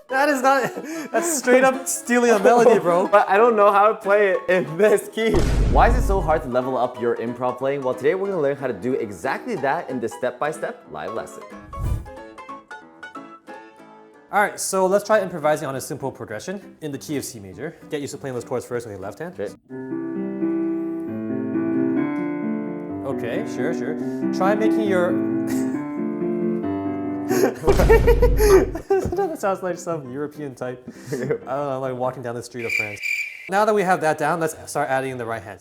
That is not, that's straight up stealing a melody, bro. But I don't know how to play it in this key. Why is it so hard to level up your improv playing? Well, today we're gonna learn how to do exactly that in this step-by-step live lesson. All right, so let's try improvising on a simple progression in the key of C major. Get used to playing those chords first with your left hand. Okay, sure. Try making your... That sounds like some European type. I don't know, like walking down the street of France. Now that we have that down, let's start adding in the right hand.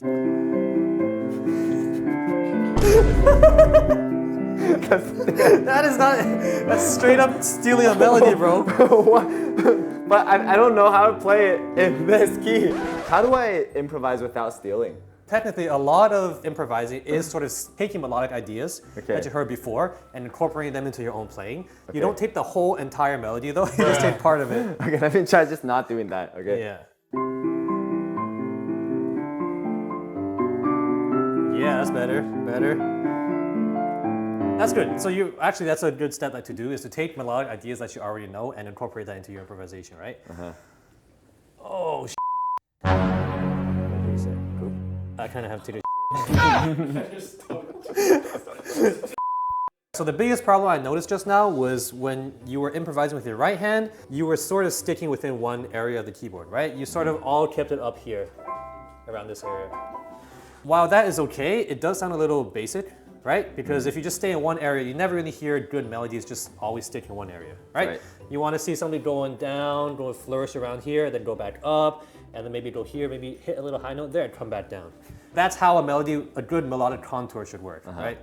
That is not, that's straight up stealing a melody, bro. But I don't know how to play it in this key. How do I improvise without stealing? Technically, a lot of improvising is sort of taking melodic ideas that you heard before and incorporating them into your own playing. You don't take the whole entire melody though, you just take part of it. Okay, let me try just not doing that, okay? Yeah. Yeah, that's better. That's good. So that's a good step to do, is to take melodic ideas that you already know and incorporate that into your improvisation, right? Oh, I kind of have to do So the biggest problem I noticed just now was when you were improvising with your right hand, you were sort of sticking within one area of the keyboard, right? You sort of all kept it up here, around this area. While that is okay, it does sound a little basic, right? Because if you just stay in one area, you never really hear good melodies just always stick in one area, right? You want to see something going down, go flourish around here, then go back up, and then maybe go here, maybe hit a little high note there and come back down. That's how a good melodic contour should work, right?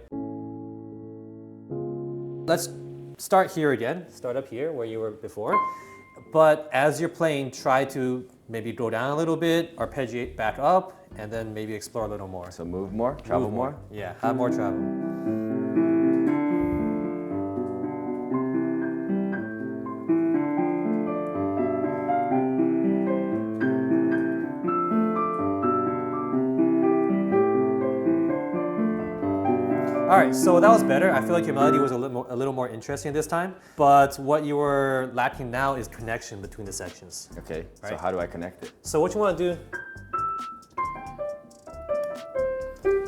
Let's start here again. Start up here where you were before. But as you're playing, try to maybe go down a little bit, arpeggiate back up, and then maybe explore a little more. So move more, travel more? Yeah, have more travel. All right, so that was better. I feel like your melody was a little more interesting this time, but what you were lacking now is connection between the sections. Okay, right? So how do I connect it? So what you want to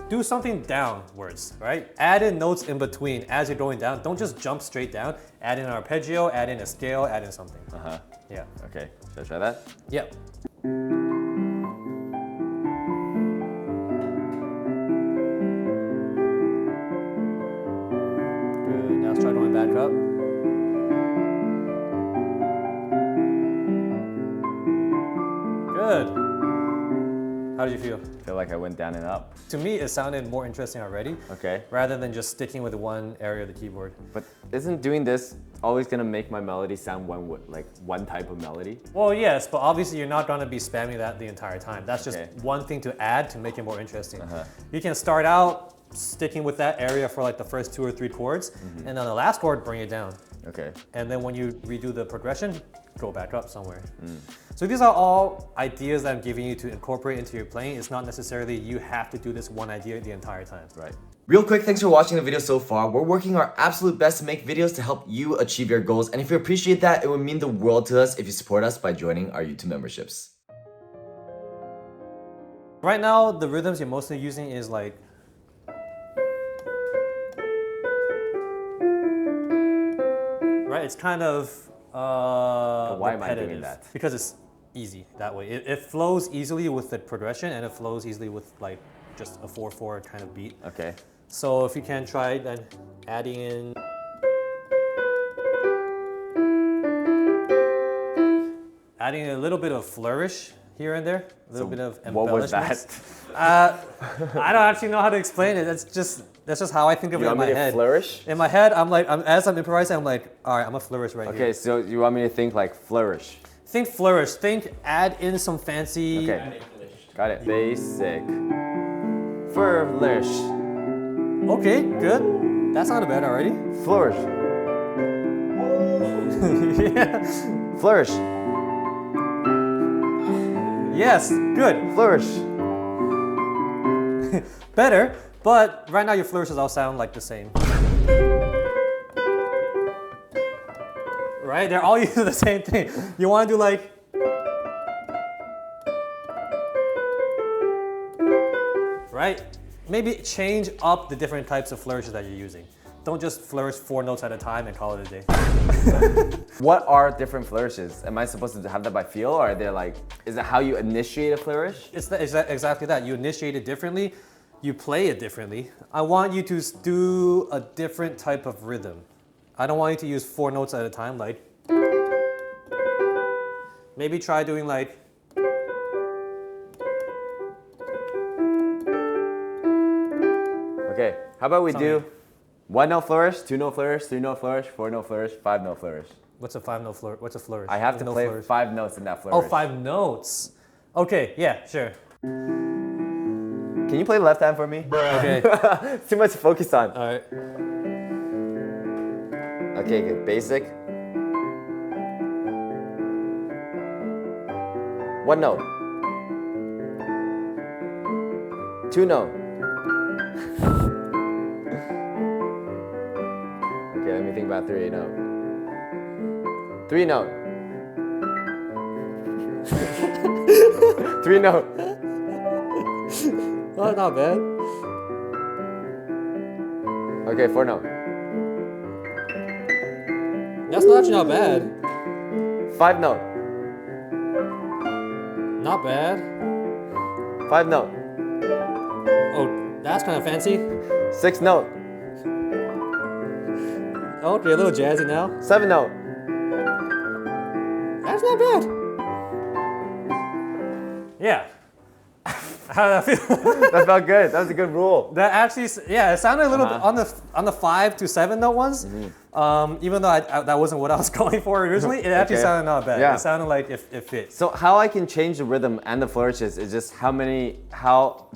do something downwards, right? Add in notes in between as you're going down. Don't just jump straight down. Add in an arpeggio, add in a scale, add in something. Yeah. Okay, should I try that? Yep. Try going back up. Good. How did you feel? I feel like I went down and up. To me, it sounded more interesting already. Okay. Rather than just sticking with one area of the keyboard. But isn't doing this always gonna make my melody sound one type of melody? Well, yes, but obviously you're not gonna be spamming that the entire time. That's just one thing to add to make it more interesting. You can start out sticking with that area for like the first 2 or 3 chords, and then the last chord, bring it down. Okay. And then when you redo the progression, go back up somewhere. So these are all ideas that I'm giving you to incorporate into your playing. It's not necessarily you have to do this one idea the entire time. Right. Real quick, thanks for watching the video so far. We're working our absolute best to make videos to help you achieve your goals. And if you appreciate that, it would mean the world to us if you support us by joining our YouTube memberships. Right now, the rhythms you're mostly using is like right? It's kind of why am I doing that? Because it's easy that way. It flows easily with the progression, and it flows easily with like just a 4/4 kind of beat. Okay. So if you can try then adding in a little bit of flourish here and there, a little bit of embellishments. What was that? I don't actually know how to explain it. That's just how I think of it in my head. Flourish? In my head, as I'm improvising, I'm like, all right, I'm gonna flourish right here. Okay, so you want me to think like flourish? Think flourish. Think add in some fancy. Okay, got it. Basic. Flourish. Okay, good. That sounded better already. Flourish. Yeah. Flourish. Yes, good. Flourish. Better, but right now your flourishes all sound like the same. right? They're all using the same thing. You want to do like, right? Maybe change up the different types of flourishes that you're using. Don't just flourish 4 notes at a time and call it a day. What are different flourishes? Am I supposed to have that by feel, or are they like, is it how you initiate a flourish? It's exactly that. You initiate it differently, you play it differently. I want you to do a different type of rhythm. I don't want you to use 4 notes at a time, like. Maybe try doing like. Okay, how about we do 1 note flourish, 2 note flourish, 3 note flourish, 4 note flourish, 5 note flourish. What's a 5 note flourish? What's a flourish? I have to no play flourish. 5 notes in that Oh, flourish. 5 notes. Okay, yeah, sure. Can you play left hand for me? Okay. Too much to focus on. All right. Okay, good. Basic. 1 note. 2 note. Okay, let me think about 3 note. 3 note. 3 note. Oh, not bad. Okay, 4 note. That's not actually not bad. 5 note. Not bad. 5 note. Oh, that's kind of fancy. 6 note. Okay, a little jazzy now. 7 note. That's not bad. Yeah. How did that feel? That felt good. That was a good rule. That actually, yeah, it sounded a little bit on the 5 to 7 note ones. Even though that wasn't what I was going for originally, it actually Okay. sounded not bad. Yeah. It sounded like it fit. So how I can change the rhythm and the flourishes is just how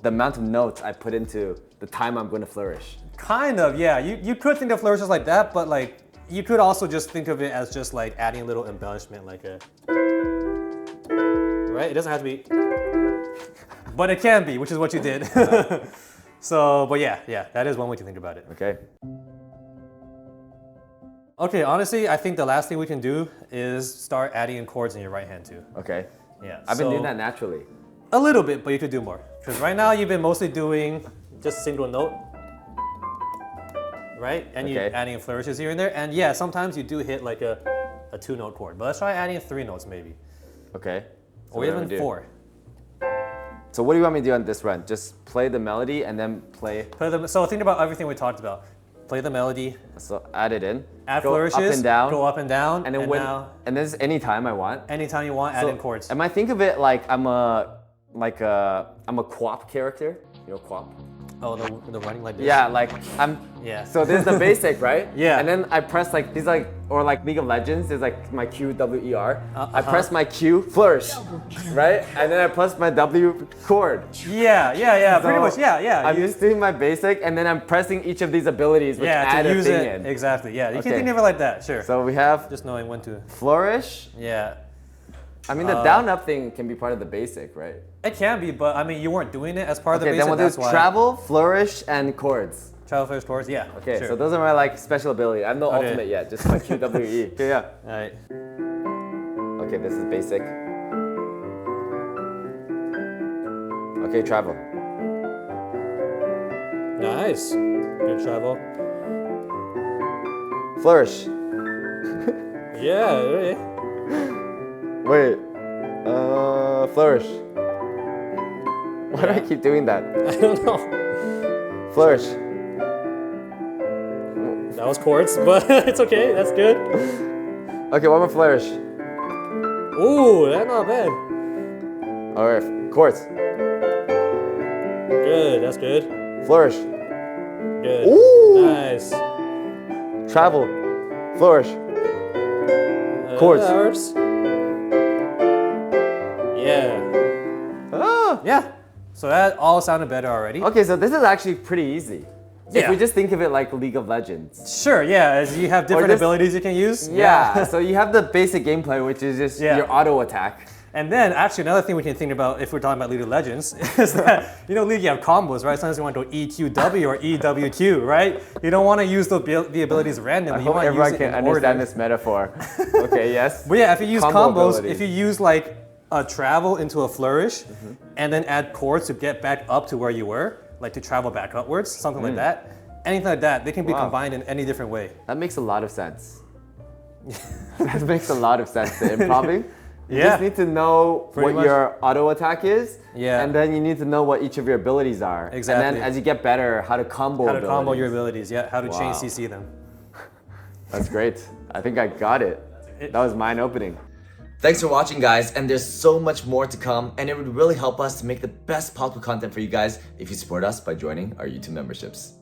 the amount of notes I put into the time I'm going to flourish. Kind of, yeah. You could think of flourishes like that, but like you could also just think of it as just like adding a little embellishment, like a. Right? It doesn't have to be. But it can be, which is what you did. So, but yeah, that is one way to think about it. Okay. Okay, honestly, I think the last thing we can do is start adding in chords in your right hand too. Okay. Yeah. I've been so- doing that naturally. A little bit, but you could do more. Because right now you've been mostly doing just single note, right? And you're Okay. adding flourishes here and there. And yeah, sometimes you do hit like a 2-note chord. But let's try adding 3 notes maybe. Okay. So Or what do even we do? 4. So what do you want me to do on this run? Just play the melody and then play. So think about everything we talked about. Play the melody, So add it in. add go flourishes, up and down. go up and down, And then now and this is any time I want. anytime you want, add So in chords. Am I think of it like I'm a quap character? You know quap? Oh, the running like this? Yeah, like I'm. Yeah. So this is the basic, right? Yeah. And then I press like these like or like League of Legends is like my Q W E R. I press my Q flourish, right? And then I press my W chord. Yeah, pretty So much, yeah. I'm just doing my basic, and then I'm pressing each of these abilities, which add to a use thing it. in. Exactly, yeah. You Okay. can think of it like that, sure. So we have Just knowing when to, flourish. yeah. I mean, the down up thing can be part of the basic, right? It can be, but I mean, you weren't doing it as part of the Okay, basic, then we'll that's do why. travel, flourish, and chords. Travel first chords, yeah. Okay, sure. so those are my like special ability. I have no Okay. ultimate yet, just my QWE. Okay, yeah. All right. Okay, this is basic. Okay, travel. Nice. Good travel. Flourish. Yeah, really. Wait. Flourish. Why do I keep doing that? I don't know. Flourish. That was chords, but it's okay. That's good. Okay, one more flourish. Ooh, that's not bad. All right, chords. Good, that's good. Flourish. Good. Ooh. Nice. Travel. Flourish. Chords. That works. Yeah. Ah. Yeah. So that all sounded better already. Okay, so this is actually pretty easy. If Yeah. we just think of it like League of Legends. Sure, yeah, as you have different just- abilities you can use. Yeah, so you have the basic gameplay, which is just Yeah. your auto attack. And then actually another thing we can think about if we're talking about League of Legends is that, you know, League, you have combos, right? Sometimes you want to go EQW or EWQ, right? You don't want to use the abilities randomly. I You hope want to use everyone it can in understand order. this metaphor. Okay, yes. But yeah, if you use Combo combos, abilities. if you use like a travel into a flourish and then add chords to get back up to where you were, like to travel back upwards, something like that, anything like that, they can be Wow. combined in any different way. That makes a lot of sense. That makes a lot of sense to improving. You Yeah. just need to know Pretty what much. your auto attack is, Yeah. and then you need to know what each of your abilities are. Exactly. And then as you get better, how to combo How to abilities. combo your abilities, yeah, how to chain Wow. CC them. That's great. I think I got it. That was mind opening. Thanks for watching, guys, and there's so much more to come, and it would really help us to make the best possible content for you guys if you support us by joining our YouTube memberships.